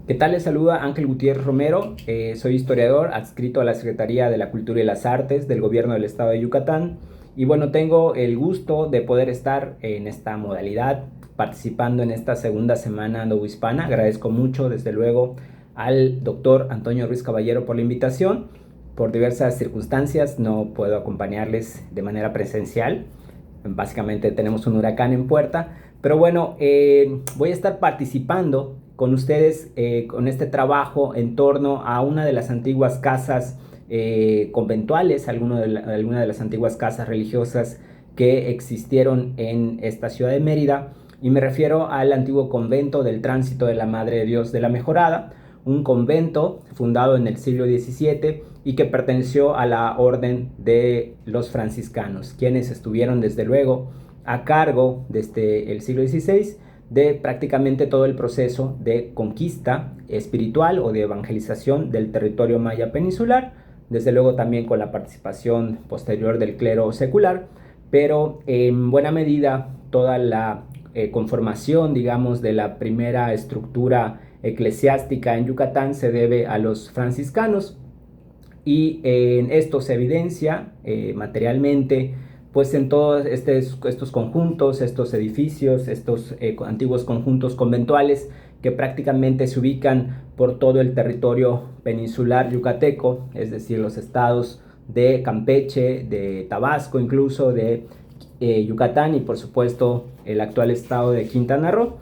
¿Qué tal? Les saluda Ángel Gutiérrez Romero. Soy historiador adscrito a la Secretaría de la Cultura y las Artes del Gobierno del Estado de Yucatán. Y bueno, tengo el gusto de poder estar en esta modalidad, participando en esta segunda semana novohispana. Agradezco mucho, desde luego, al doctor Antonio Ruiz Caballero por la invitación. Por diversas circunstancias no puedo acompañarles de manera presencial. Básicamente tenemos un huracán en puerta. Pero bueno, voy a estar participando con ustedes con este trabajo en torno a una de las antiguas casas conventuales, alguna de las antiguas casas religiosas que existieron en esta ciudad de Mérida. Y me refiero al antiguo convento del Tránsito de la Madre de Dios de la Mejorada, un convento fundado en el siglo XVII y que perteneció a la orden de los franciscanos, quienes estuvieron desde luego a cargo desde el siglo XVI de prácticamente todo el proceso de conquista espiritual o de evangelización del territorio maya peninsular, desde luego también con la participación posterior del clero secular, pero en buena medida toda la conformación, digamos, de la primera estructura eclesiástica en Yucatán se debe a los franciscanos, y en esto se evidencia materialmente pues en todos estos conjuntos, estos edificios, estos antiguos conjuntos conventuales que prácticamente se ubican por todo el territorio peninsular yucateco, es decir, los estados de Campeche, de Tabasco, incluso de Yucatán y por supuesto el actual estado de Quintana Roo.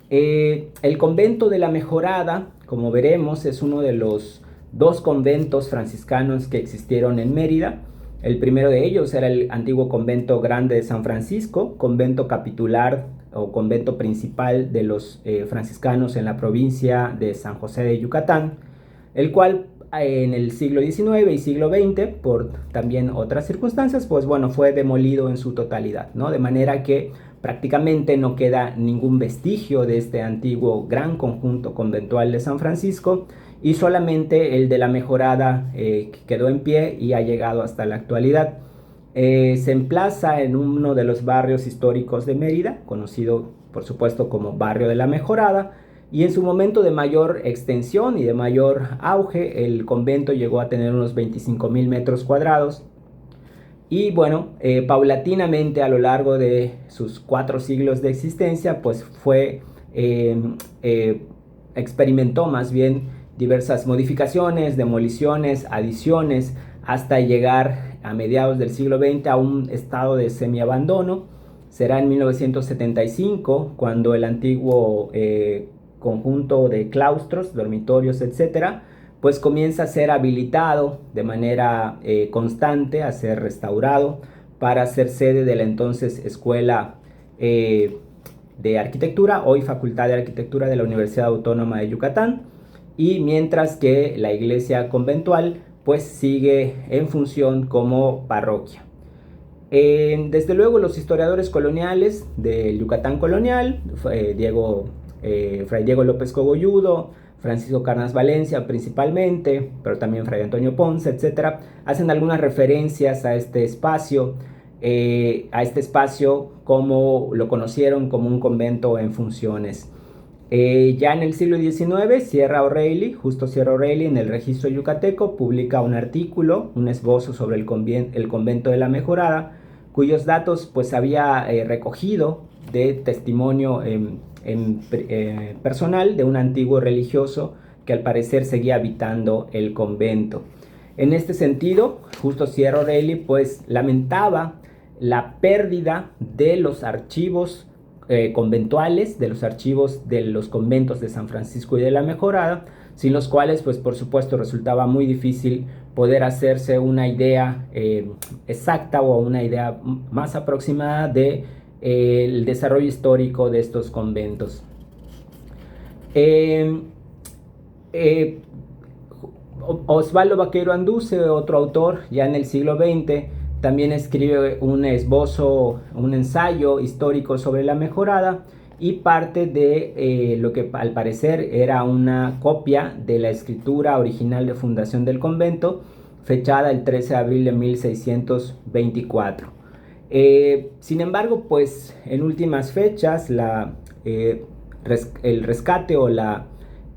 El convento de la Mejorada, como veremos, es uno de los dos conventos franciscanos que existieron en Mérida. El primero de ellos era el antiguo convento grande de San Francisco, convento capitular o convento principal de los franciscanos en la provincia de San José de Yucatán, el cual en el siglo XIX y siglo XX, por también otras circunstancias, pues bueno, fue demolido en su totalidad, ¿no? De manera que prácticamente no queda ningún vestigio de este antiguo gran conjunto conventual de San Francisco, y solamente el de la Mejorada quedó en pie y ha llegado hasta la actualidad. Se emplaza en uno de los barrios históricos de Mérida, conocido por supuesto como Barrio de la Mejorada, y en su momento de mayor extensión y de mayor auge, el convento llegó a tener unos 25,000 metros cuadrados. Y bueno, paulatinamente a lo largo de sus 4 siglos de existencia, pues experimentó más bien diversas modificaciones, demoliciones, adiciones, hasta llegar a mediados del siglo XX a un estado de semiabandono. Será en 1975 cuando el antiguo conjunto de claustros, dormitorios, etcétera, pues comienza a ser habilitado de manera constante, a ser restaurado para ser sede de la entonces Escuela de Arquitectura, hoy Facultad de Arquitectura de la Universidad Autónoma de Yucatán, y mientras que la iglesia conventual pues sigue en función como parroquia. Desde luego los historiadores coloniales del Yucatán colonial, Fray Diego López Cogolludo, Francisco Carnas Valencia principalmente, pero también Fray Antonio Ponce, etcétera, hacen algunas referencias a este espacio como lo conocieron como un convento en funciones. Ya en el siglo XIX, Justo Sierra O'Reilly, en el Registro Yucateco, publica un artículo, un esbozo sobre el convento de la Mejorada, cuyos datos pues había recogido de testimonio personal de un antiguo religioso que al parecer seguía habitando el convento. En este sentido, Justo Sierra O'Reilly pues lamentaba la pérdida de los archivos conventuales, de los archivos de los conventos de San Francisco y de la Mejorada, sin los cuales pues por supuesto resultaba muy difícil poder hacerse una idea exacta o una idea más aproximada de el desarrollo histórico de estos conventos. Osvaldo Vaqueiro Anduce, otro autor ya en el siglo XX, también escribe un esbozo, un ensayo histórico sobre la Mejorada, y parte de lo que al parecer era una copia de la escritura original de fundación del convento, fechada el 13 de abril de 1624. Sin embargo, pues en últimas fechas el rescate o la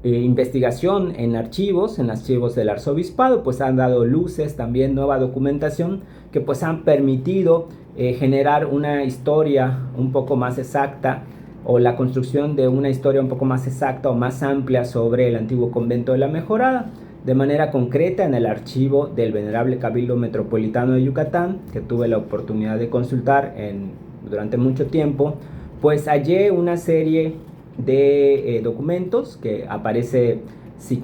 investigación en archivos del arzobispado, pues han dado luces, también nueva documentación que pues han permitido generar una historia un poco más exacta, o la construcción de una historia un poco más exacta o más amplia sobre el antiguo convento de la Mejorada. De manera concreta, en el archivo del Venerable Cabildo Metropolitano de Yucatán, que tuve la oportunidad de consultar durante mucho tiempo, pues hallé una serie de documentos que aparece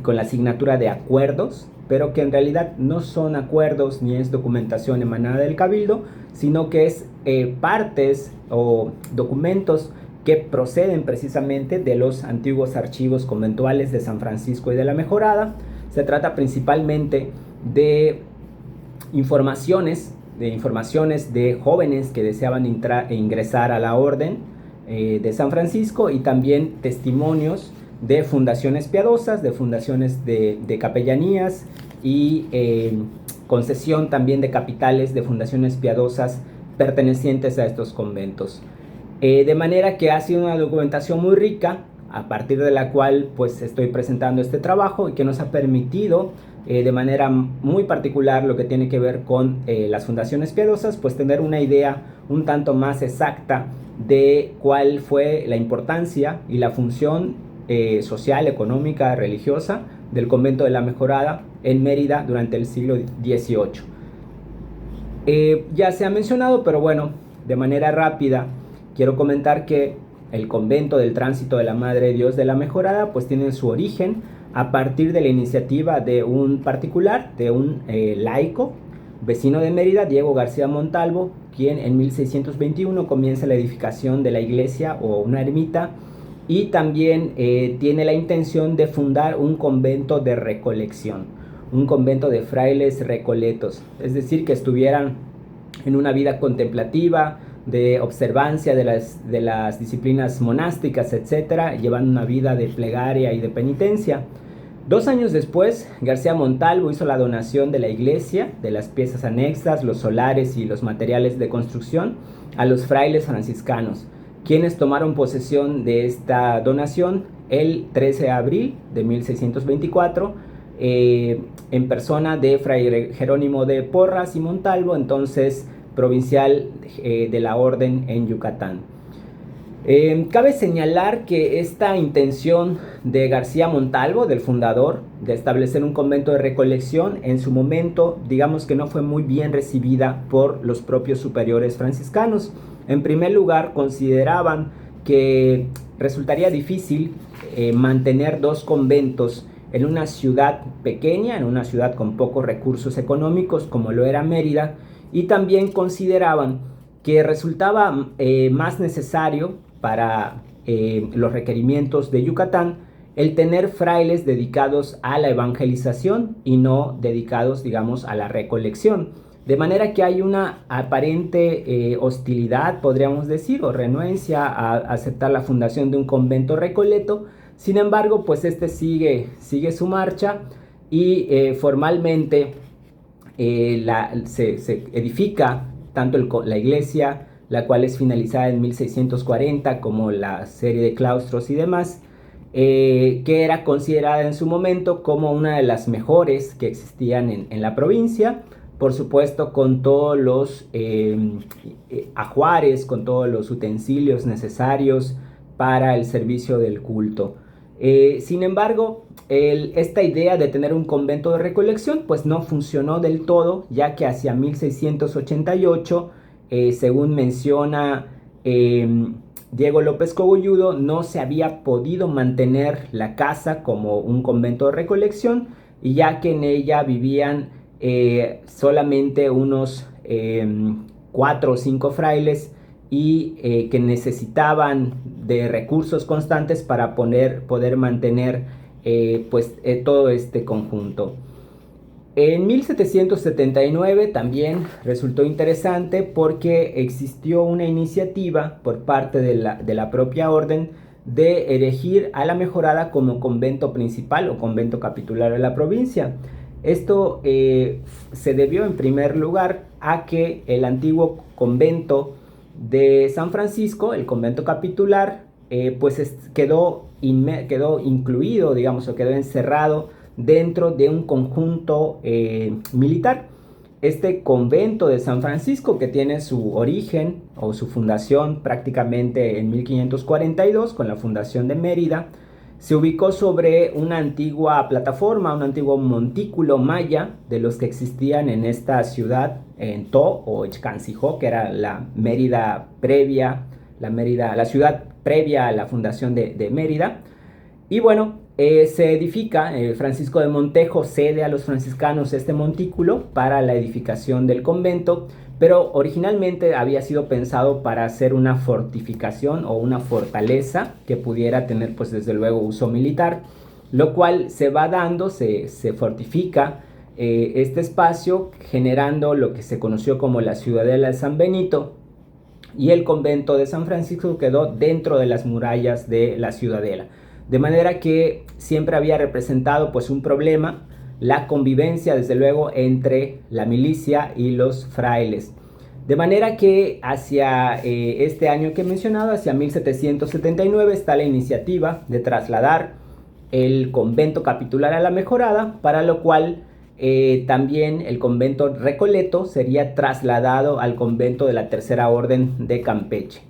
con la asignatura de acuerdos, pero que en realidad no son acuerdos ni es documentación emanada del Cabildo, sino que es partes o documentos que proceden precisamente de los antiguos archivos conventuales de San Francisco y de la Mejorada. Se trata principalmente de informaciones de jóvenes que deseaban ingresar a la orden de San Francisco, y también testimonios de fundaciones piadosas, de fundaciones de capellanías y concesión también de capitales de fundaciones piadosas pertenecientes a estos conventos. De manera que ha sido una documentación muy rica, a partir de la cual pues estoy presentando este trabajo, y que nos ha permitido de manera muy particular lo que tiene que ver con las fundaciones piadosas, pues tener una idea un tanto más exacta de cuál fue la importancia y la función social, económica, religiosa del convento de la Mejorada en Mérida durante el siglo XVIII. Ya se ha mencionado, pero bueno, de manera rápida quiero comentar que el convento del Tránsito de la Madre de Dios de la Mejorada pues tiene su origen a partir de la iniciativa de un particular, de un laico vecino de Mérida, Diego García Montalvo, quien en 1621 comienza la edificación de la iglesia o una ermita, y también tiene la intención de fundar un convento de recolección, un convento de frailes recoletos, es decir, que estuvieran en una vida contemplativa, de observancia de las disciplinas monásticas, etcétera, llevando una vida de plegaria y de penitencia. 2 años después, García Montalvo hizo la donación de la iglesia, de las piezas anexas, los solares y los materiales de construcción a los frailes franciscanos, quienes tomaron posesión de esta donación el 13 de abril de 1624, en persona de Fray Jerónimo de Porras y Montalvo, entonces provincial de la orden en Yucatán. Cabe señalar que esta intención de García Montalvo, del fundador, de establecer un convento de recolección, en su momento, digamos que no fue muy bien recibida por los propios superiores franciscanos. En primer lugar, consideraban que resultaría difícil mantener 2 conventos en una ciudad pequeña, en una ciudad con pocos recursos económicos como lo era Mérida, y también consideraban que resultaba más necesario para los requerimientos de Yucatán el tener frailes dedicados a la evangelización y no dedicados, digamos, a la recolección. De manera que hay una aparente hostilidad, podríamos decir, o renuencia a aceptar la fundación de un convento recoleto. Sin embargo, pues este sigue su marcha, y formalmente se edifica tanto la iglesia, la cual es finalizada en 1640, como la serie de claustros y demás, que era considerada en su momento como una de las mejores que existían en la provincia, por supuesto con todos los ajuares, con todos los utensilios necesarios para el servicio del culto. Sin embargo, esta idea de tener un convento de recolección pues no funcionó del todo, ya que hacia 1688, según menciona Diego López Cogolludo, no se había podido mantener la casa como un convento de recolección, y ya que en ella vivían solamente unos 4 o 5 frailes, y que necesitaban de recursos constantes para poder mantener todo este conjunto. En 1779 también resultó interesante, porque existió una iniciativa por parte de la propia orden de erigir a la Mejorada como convento principal o convento capitular de la provincia. Esto se debió en primer lugar a que el antiguo convento de San Francisco, el convento capitular, quedó incluido, digamos, o quedó encerrado dentro de un conjunto militar. Este convento de San Francisco, que tiene su origen o su fundación prácticamente en 1542 con la fundación de Mérida, se ubicó sobre una antigua plataforma, un antiguo montículo maya de los que existían en esta ciudad, en To o Ixcancijó, que era la Mérida previa, la ciudad previa a la fundación de Mérida. Y bueno, se edifica, Francisco de Montejo cede a los franciscanos este montículo para la edificación del convento, pero originalmente había sido pensado para hacer una fortificación o una fortaleza que pudiera tener pues desde luego uso militar, lo cual se va dando, se fortifica este espacio generando lo que se conoció como la Ciudadela de San Benito, y el convento de San Francisco quedó dentro de las murallas de la Ciudadela. De manera que siempre había representado pues un problema la convivencia desde luego entre la milicia y los frailes. De manera que hacia este año que he mencionado, hacia 1779, está la iniciativa de trasladar el convento capitular a la Mejorada, para lo cual también el convento Recoleto sería trasladado al convento de la Tercera Orden de Campeche.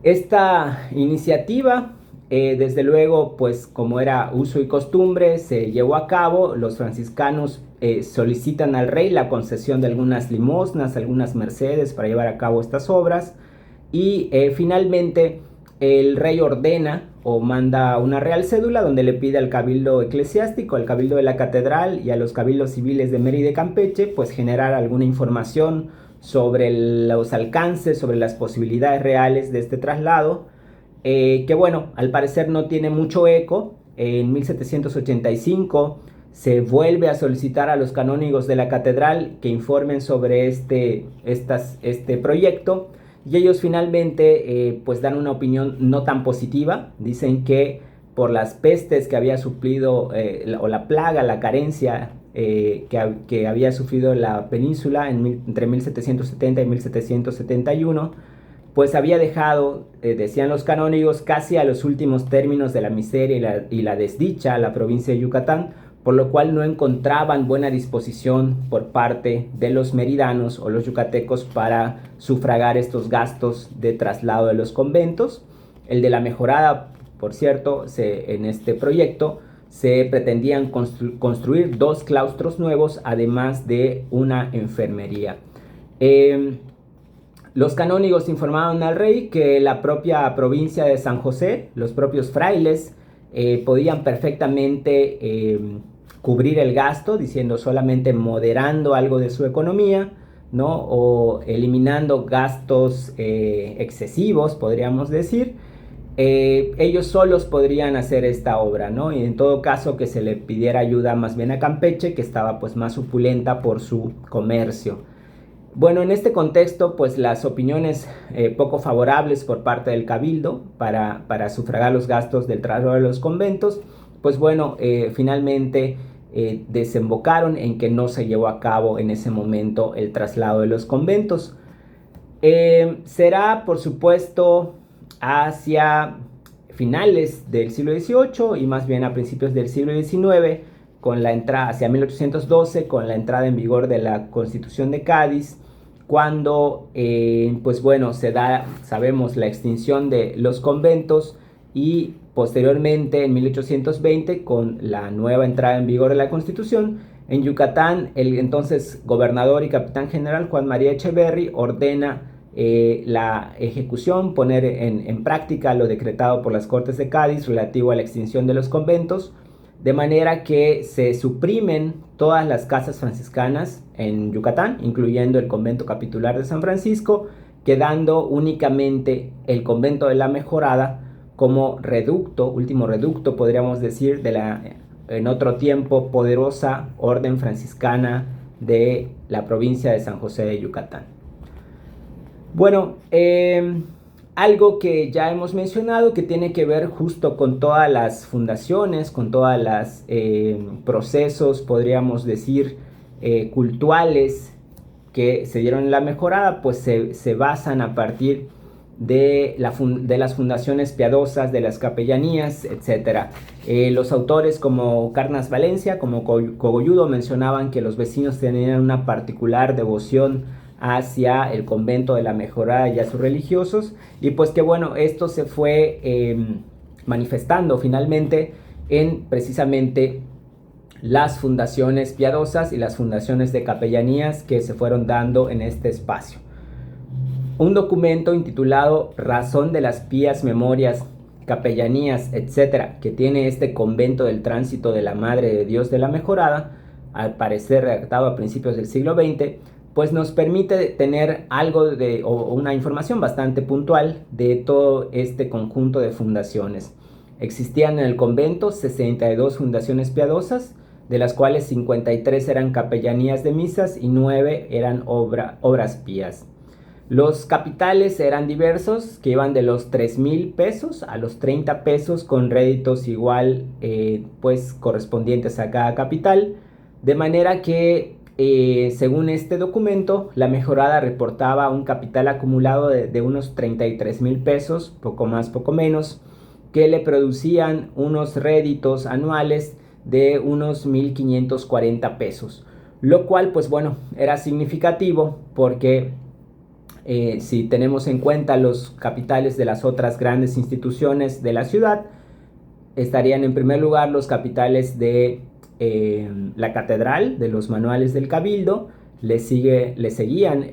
Esta iniciativa, desde luego, pues como era uso y costumbre, se llevó a cabo. Los franciscanos solicitan al rey la concesión de algunas limosnas, algunas mercedes para llevar a cabo estas obras, y finalmente el rey ordena o manda una real cédula donde le pide al cabildo eclesiástico, al cabildo de la catedral y a los cabildos civiles de Mérida y Campeche pues generar alguna información sobre los alcances, sobre las posibilidades reales de este traslado, que bueno, al parecer no tiene mucho eco. En 1785 se vuelve a solicitar a los canónigos de la catedral que informen sobre este proyecto, y ellos finalmente pues dan una opinión no tan positiva. Dicen que por las pestes que había sufrido, o la plaga, la carencia que había sufrido la península entre 1770 y 1771, pues había dejado, decían los canónigos, casi a los últimos términos de la miseria y la desdicha a la provincia de Yucatán, por lo cual no encontraban buena disposición por parte de los meridanos o los yucatecos para sufragar estos gastos de traslado de los conventos. El de la Mejorada, por cierto, en este proyecto se pretendían construir 2 claustros nuevos, además de una enfermería. Los canónigos informaron al rey que la propia provincia de San José, los propios frailes, podían perfectamente cubrir el gasto, diciendo solamente moderando algo de su economía, ¿no? O eliminando gastos excesivos, podríamos decir. Ellos solos podrían hacer esta obra, ¿no? Y en todo caso que se le pidiera ayuda más bien a Campeche, que estaba pues más opulenta por su comercio. Bueno, en este contexto, pues las opiniones poco favorables por parte del cabildo para sufragar los gastos del traslado de los conventos, pues bueno, finalmente desembocaron en que no se llevó a cabo en ese momento el traslado de los conventos. Será, por supuesto, hacia finales del siglo XVIII y más bien a principios del siglo XIX, con la entrada hacia 1812, con la entrada en vigor de la Constitución de Cádiz, cuando pues bueno, se da, sabemos, la extinción de los conventos, y posteriormente en 1820, con la nueva entrada en vigor de la Constitución, en Yucatán el entonces gobernador y capitán general Juan María Echeverri ordena la ejecución, poner en práctica lo decretado por las Cortes de Cádiz relativo a la extinción de los conventos, de manera que se suprimen todas las casas franciscanas en Yucatán, incluyendo el convento capitular de San Francisco, quedando únicamente el convento de la Mejorada como reducto, último reducto, podríamos decir, de la en otro tiempo poderosa orden franciscana de la provincia de San José de Yucatán. Bueno, algo que ya hemos mencionado, que tiene que ver justo con todas las fundaciones, con todas las procesos, podríamos decir, cultuales que se dieron en la Mejorada, pues se basan a partir de las fundaciones piadosas, de las capellanías, etc. Los autores como Carnas Valencia, como Cogolludo, mencionaban que los vecinos tenían una particular devoción hacia el convento de la Mejorada y a sus religiosos, y pues que bueno, esto se fue manifestando finalmente en precisamente las fundaciones piadosas y las fundaciones de capellanías que se fueron dando en este espacio. Un documento intitulado Razón de las Pías Memorias, Capellanías, etc., que tiene este convento del Tránsito de la Madre de Dios de la Mejorada, al parecer redactado a principios del siglo XX, pues nos permite tener algo o una información bastante puntual de todo este conjunto de fundaciones. Existían en el convento 62 fundaciones piadosas, de las cuales 53 eran capellanías de misas y 9 eran obras pías. Los capitales eran diversos, que iban de los 3,000 pesos a los 30 pesos, con réditos igual pues correspondientes a cada capital, de manera que según este documento, la Mejorada reportaba un capital acumulado de unos 33,000 pesos, poco más, poco menos, que le producían unos réditos anuales de unos 1,540 pesos, lo cual pues bueno, era significativo porque si tenemos en cuenta los capitales de las otras grandes instituciones de la ciudad, estarían en primer lugar los capitales de la catedral, de los manuales del cabildo, le seguían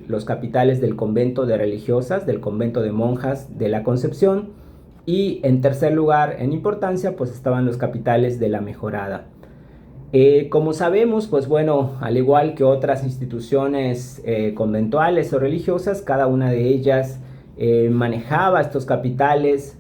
los capitales del convento de religiosas, del convento de monjas de la Concepción, y en tercer lugar en importancia pues estaban los capitales de la Mejorada. Como sabemos, pues bueno, al igual que otras instituciones conventuales o religiosas, cada una de ellas manejaba estos capitales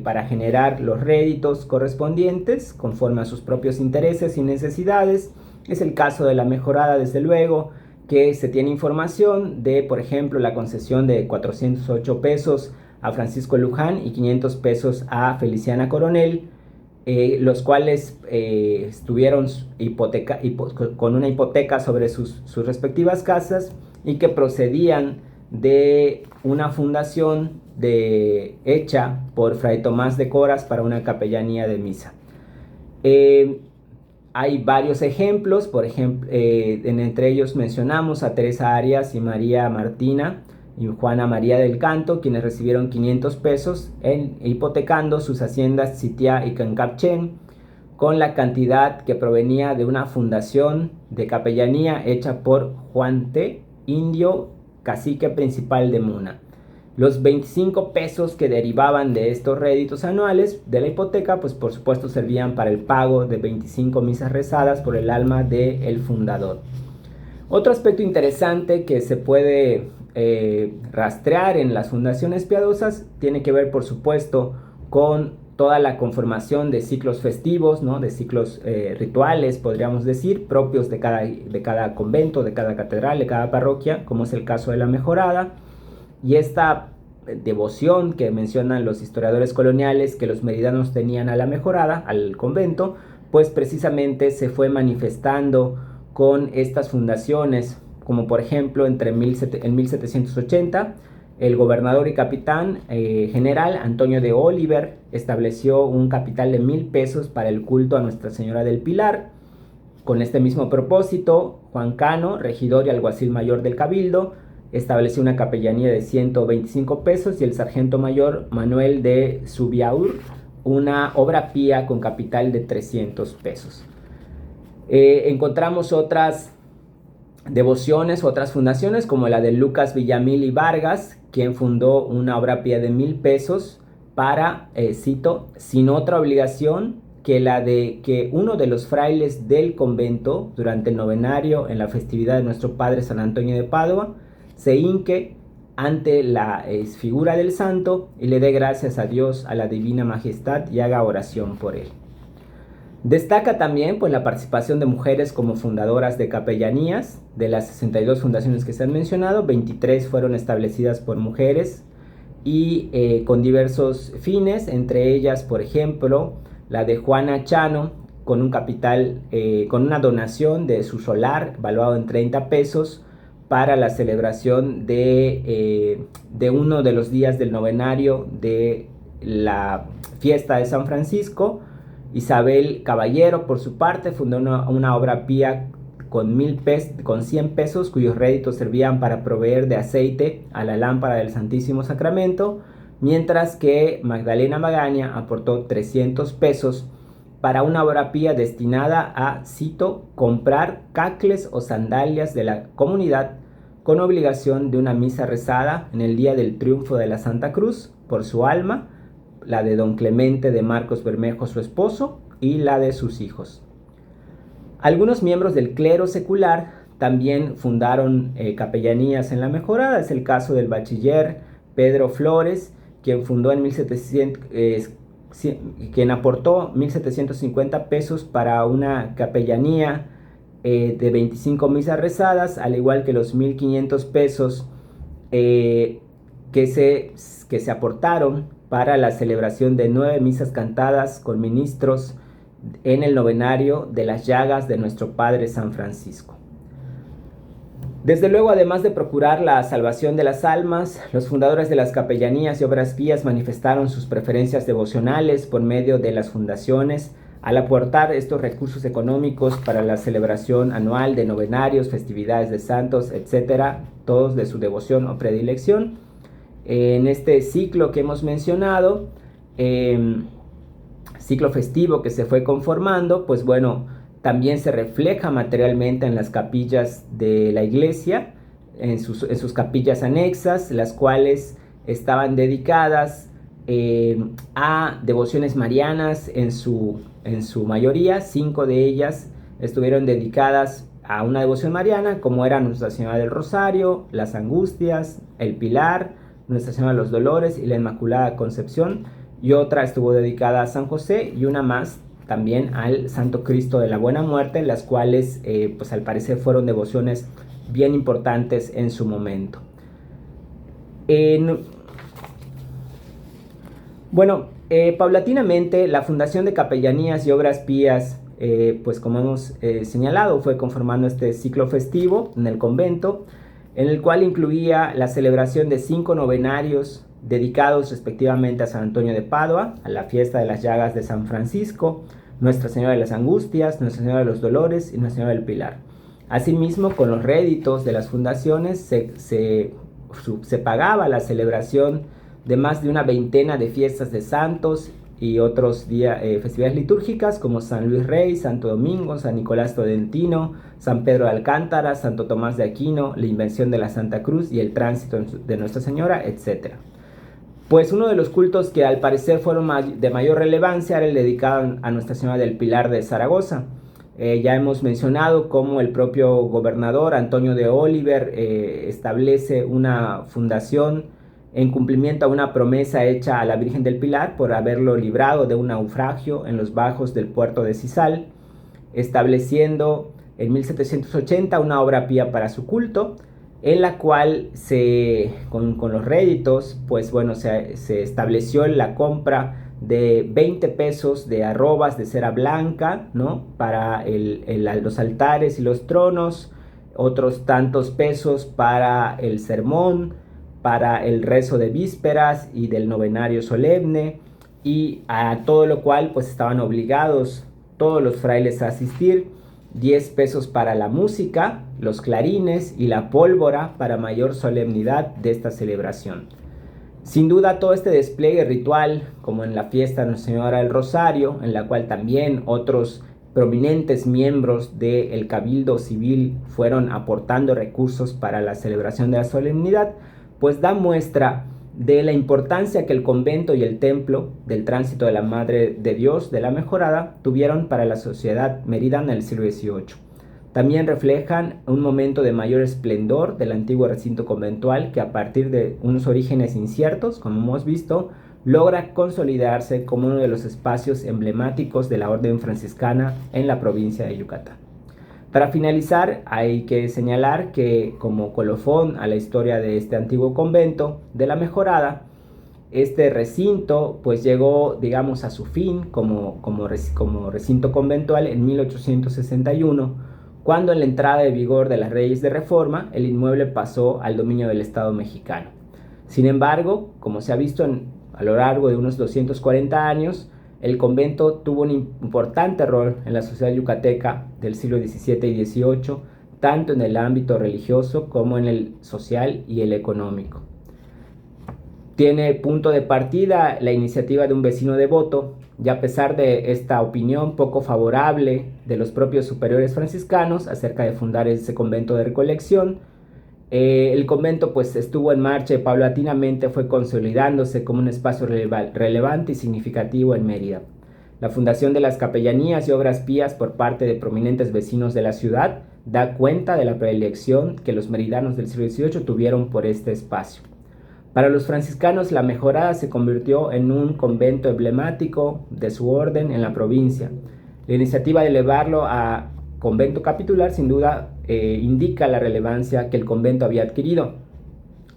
para generar los réditos correspondientes conforme a sus propios intereses y necesidades. Es el caso de la Mejorada, desde luego, que se tiene información de, por ejemplo, la concesión de 408 pesos a Francisco Luján y 500 pesos a Feliciana Coronel, los cuales estuvieron con una hipoteca sobre sus respectivas casas y que procedían de una fundación hecha por Fray Tomás de Coras para una capellanía de misa. Hay varios ejemplos, por ejemplo, entre ellos mencionamos a Teresa Arias y María Martina y Juana María del Canto, quienes recibieron 500 pesos hipotecando sus haciendas Sitiá y Cancapchen con la cantidad que provenía de una fundación de capellanía hecha por Juan T., indio, cacique principal de Muna. Los 25 pesos que derivaban de estos réditos anuales de la hipoteca, pues por supuesto servían para el pago de 25 misas rezadas por el alma del fundador. Otro aspecto interesante que se puede rastrear en las fundaciones piadosas tiene que ver, por supuesto, con toda la conformación de ciclos festivos, ¿no? De ciclos rituales, podríamos decir, propios de cada convento, de cada catedral, de cada parroquia, como es el caso de la Mejorada. Y esta devoción que mencionan los historiadores coloniales que los meridanos tenían a la Mejorada, al convento, pues precisamente se fue manifestando con estas fundaciones, como por ejemplo en 1780 el gobernador y capitán general Antonio de Oliver estableció un capital de 1,000 pesos para el culto a Nuestra Señora del Pilar. Con este mismo propósito, Juan Cano, regidor y alguacil mayor del Cabildo, estableció una capellanía de 125 pesos y el sargento mayor Manuel de Subiaur una obra pía con capital de 300 pesos. Encontramos otras devociones, otras fundaciones como la de Lucas Villamil y Vargas, quien fundó una obra pía de 1,000 pesos para, cito, sin otra obligación que la de que uno de los frailes del convento durante el novenario en la festividad de nuestro Padre San Antonio de Padua se hinque ante la figura del santo y le dé gracias a Dios, a la divina majestad, y haga oración por él. Destaca también pues la participación de mujeres como fundadoras de capellanías. De las 62 fundaciones que se han mencionado, 23 fueron establecidas por mujeres y con diversos fines, entre ellas, por ejemplo, la de Juana Chano, con un capital, con una donación de su solar valuado en 30 pesos para la celebración de uno de los días del novenario de la fiesta de San Francisco. Isabel Caballero, por su parte, fundó una obra pía con 100 pesos, cuyos réditos servían para proveer de aceite a la lámpara del Santísimo Sacramento, mientras que Magdalena Magaña aportó 300 pesos para una obra pía destinada a, cito, comprar cacles o sandalias de la comunidad con obligación de una misa rezada en el día del triunfo de la Santa Cruz por su alma, la de don Clemente de Marcos Bermejo, su esposo, y la de sus hijos. Algunos miembros del clero secular también fundaron capellanías en La Mejorada. Es el caso del bachiller Pedro Flores, quien fundó en 1700, quien aportó 1.750 pesos para una capellanía de 25 misas rezadas, al igual que los 1.500 pesos que se aportaron para la celebración de 9 misas cantadas con ministros en el novenario de las llagas de nuestro Padre San Francisco. Desde luego, además de procurar la salvación de las almas, los fundadores de las capellanías y obras pías manifestaron sus preferencias devocionales por medio de las fundaciones al aportar estos recursos económicos para la celebración anual de novenarios, festividades de santos, etc., todos de su devoción o predilección. En este ciclo que hemos mencionado, ciclo festivo que se fue conformando, pues bueno, también se refleja materialmente en las capillas de la iglesia, en sus capillas anexas, las cuales estaban dedicadas a devociones marianas en su mayoría. 5 de ellas estuvieron dedicadas a una devoción mariana, como era Nuestra Señora del Rosario, las Angustias, el Pilar, Nuestra Señora de los Dolores y la Inmaculada Concepción, y otra estuvo dedicada a San José, y una más también al Santo Cristo de la Buena Muerte, las cuales pues al parecer fueron devociones bien importantes en su momento. Paulatinamente la fundación de capellanías y obras pías, pues como hemos señalado, fue conformando este ciclo festivo en el convento, en el cual incluía la celebración de 5 novenarios dedicados respectivamente a San Antonio de Padua, a la fiesta de las llagas de San Francisco, Nuestra Señora de las Angustias, Nuestra Señora de los Dolores y Nuestra Señora del Pilar. Asimismo, con los réditos de las fundaciones se pagaba la celebración de más de una veintena de fiestas de santos y otros festividades litúrgicas como San Luis Rey, Santo Domingo, San Nicolás Todentino, San Pedro de Alcántara, Santo Tomás de Aquino, la Invención de la Santa Cruz y el Tránsito de Nuestra Señora, etc. Pues uno de los cultos que al parecer fueron de mayor relevancia era el dedicado a Nuestra Señora del Pilar de Zaragoza. Ya hemos mencionado cómo el propio gobernador Antonio de Oliver establece una fundación en cumplimiento a una promesa hecha a la Virgen del Pilar por haberlo librado de un naufragio en los bajos del puerto de Sisal, estableciendo en 1780 una obra pía para su culto, en la cual con los réditos, pues bueno, se estableció la compra de 20 pesos de arrobas de cera blanca, ¿no?, para los altares y los tronos, otros tantos pesos para el sermón, para el rezo de vísperas y del novenario solemne, y a todo lo cual pues estaban obligados todos los frailes a asistir. 10 pesos para la música, los clarines y la pólvora para mayor solemnidad de esta celebración. Sin duda, todo este despliegue ritual, como en la fiesta de Nuestra Señora del Rosario, en la cual también otros prominentes miembros del Cabildo Civil fueron aportando recursos para la celebración de la solemnidad, pues da muestra de la importancia que el convento y el templo del Tránsito de la Madre de Dios de la Mejorada tuvieron para la sociedad meridana del siglo XVIII. También reflejan un momento de mayor esplendor del antiguo recinto conventual que, a partir de unos orígenes inciertos, como hemos visto, logra consolidarse como uno de los espacios emblemáticos de la orden franciscana en la provincia de Yucatán. Para finalizar, hay que señalar que, como colofón a la historia de este antiguo convento de la Mejorada, este recinto pues llegó, digamos, a su fin como recinto conventual en 1861, cuando en la entrada de vigor de las leyes de reforma, el inmueble pasó al dominio del Estado mexicano. Sin embargo, como se ha visto a lo largo de unos 240 años, el convento tuvo un importante rol en la sociedad yucateca del siglo XVII y XVIII, tanto en el ámbito religioso como en el social y el económico. Tiene punto de partida la iniciativa de un vecino devoto, y a pesar de esta opinión poco favorable de los propios superiores franciscanos acerca de fundar ese convento de recolección, el convento pues estuvo en marcha y paulatinamente fue consolidándose como un espacio relevante y significativo en Mérida. La fundación de las capellanías y obras pías por parte de prominentes vecinos de la ciudad da cuenta de la predilección que los meridanos del siglo XVIII tuvieron por este espacio. Para los franciscanos, la Mejorada se convirtió en un convento emblemático de su orden en la provincia. La iniciativa de elevarlo a convento capitular sin duda indica la relevancia que el convento había adquirido.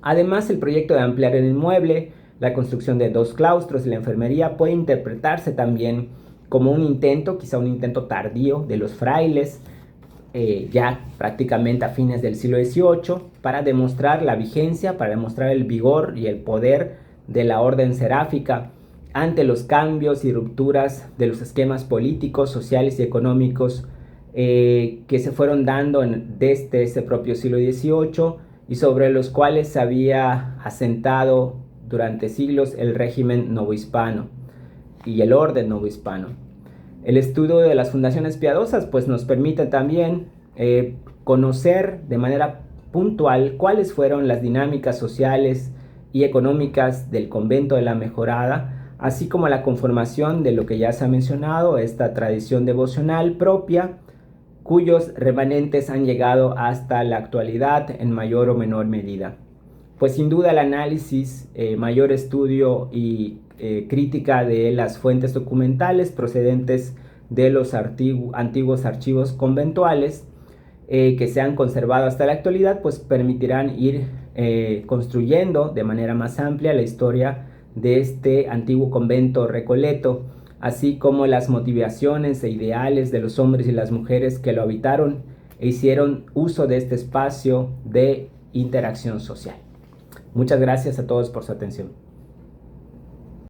Además, el proyecto de ampliar el inmueble, la construcción de 2 claustros y la enfermería puede interpretarse también como un intento, quizá un intento tardío de los frailes, ya prácticamente a fines del siglo XVIII, para demostrar la vigencia, para demostrar el vigor y el poder de la orden seráfica ante los cambios y rupturas de los esquemas políticos, sociales y económicos que se fueron dando desde ese propio siglo XVIII y sobre los cuales se había asentado durante siglos el régimen novohispano y el orden novohispano. El estudio de las fundaciones piadosas pues nos permite también conocer de manera puntual cuáles fueron las dinámicas sociales y económicas del convento de la Mejorada, así como la conformación de lo que ya se ha mencionado, esta tradición devocional propia, cuyos remanentes han llegado hasta la actualidad en mayor o menor medida. Pues sin duda el análisis, mayor estudio y crítica de las fuentes documentales procedentes de los antiguos archivos conventuales que se han conservado hasta la actualidad, pues permitirán ir construyendo de manera más amplia la historia de este antiguo convento recoleto, así como las motivaciones e ideales de los hombres y las mujeres que lo habitaron e hicieron uso de este espacio de interacción social. Muchas gracias a todos por su atención.